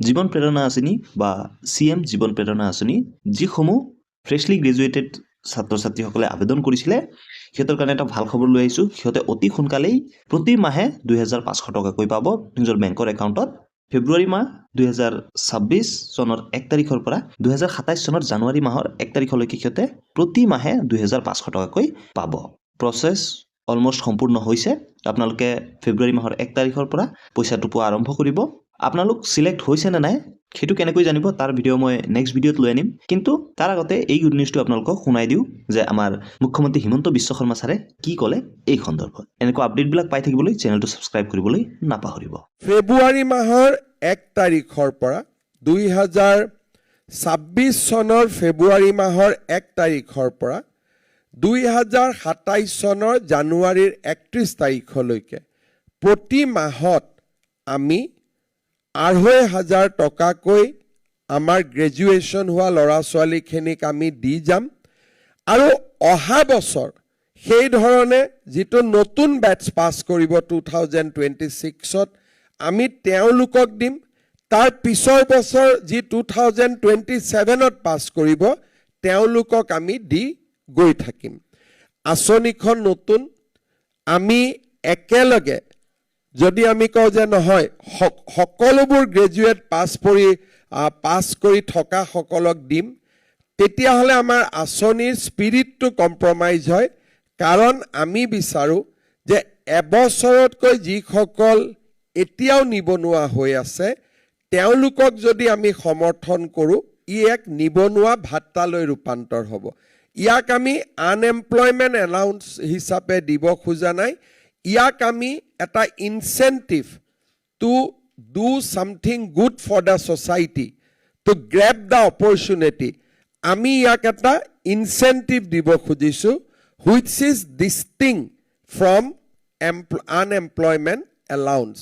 জীৱন প্ৰেৰণা আঁচনি বা CM জীৱন প্ৰেৰণা আঁচনি যিসমূহ ফ্ৰেছলি গ্ৰেজুৱেটেড ছাত্ৰ ছাত্ৰীসকলে আবেদন কৰিছিলে সিহঁতৰ কাৰণে এটা ভাল খবৰ লৈ আহিছোঁ। সিহঁতে অতি সোনকালেই প্ৰতি মাহে 2500 টকাকৈ পাব নিজৰ বেংকৰ একাউণ্টত। ফেব্ৰুৱাৰী মাহ 2026 চনৰ 1 তাৰিখৰ পৰা 2027 চনৰ জানুৱাৰী মাহৰ 1 তাৰিখলৈকে সিহঁতে প্ৰতি মাহে 2500 টকাকৈ পাব। প্ৰচেছ অলমষ্ট সম্পূৰ্ণ হৈছে। আপোনালোকে ফেব্ৰুৱাৰী মাহৰ 1 তাৰিখৰ পৰা পইচাটো পোৱা আৰম্ভ কৰিব। আপোনালোক সিলেক্ট হৈছে নে নাই সেইটো কেনেকৈ জানিব তাৰ ভিডিঅ' মই নেক্সট ভিডিঅ'ত লৈ আনিম। কিন্তু তাৰ আগতে এই গুড নিউজটো আপোনালোকক শুনাই দিওঁ যে আমাৰ মুখ্যমন্ত্ৰী হিমন্ত বিশ্ব শৰ্মা ছাৰে কি ক'লে এই সন্দৰ্ভত। এনেকুৱা আপডেটবিলাক পাই থাকিবলৈ চেনেলটো ছাবস্ক্ৰাইব কৰিবলৈ নাপাহৰিব। ফেব্ৰুৱাৰী মাহৰ 1 তাৰিখৰ পৰা 2026 চনৰ ফেব্ৰুৱাৰী মাহৰ 1 তাৰিখৰ পৰা 2027 চনৰ জানুৱাৰীৰ 31 তাৰিখলৈকে প্ৰতি মাহত আমি 2500 টকাকৈ আমাৰ গ্ৰেজুৱেশ্যন হোৱা ল'ৰা ছোৱালীখিনিক আমি দি যাম। আৰু অহা বছৰ সেই ধৰণে যিটো নতুন বেটছ পাছ কৰিব 2026ত আমি তেওঁলোকক দিম। তাৰ পিছৰ বছৰ যি 2027ত পাছ কৰিব তেওঁলোকক আমি দি গৈ থাকিম। আঁচনিখন নতুন, আমি একেলগে যদি আমি কওঁ যে নহয় সকলোবোৰ গ্ৰেজুৱেট পাছ কৰি থকা সকলক দিম, তেতিয়াহ'লে আমাৰ আঁচনিৰ স্পিৰিটটো কম্প্ৰমাইজ হয়। কাৰণ আমি বিচাৰোঁ যে এবছৰতকৈ যিসকল এতিয়াও নিবনুৱা হৈ আছে তেওঁলোকক যদি আমি সমৰ্থন কৰোঁ ই এক নিবনুৱা ভাত্তালৈ ৰূপান্তৰ হ'ব। ইয়াক আমি আনএমপ্লয়মেণ্ট এলাউন্স হিচাপে দিব খোজা নাই। ইয়াক আমি এটা incentive to do something good for the society, to grab the opportunity, আমি ইয়াক এটা ইনচেন্টিভ দিব খুজিছোঁ which is distinct from unemployment allowance.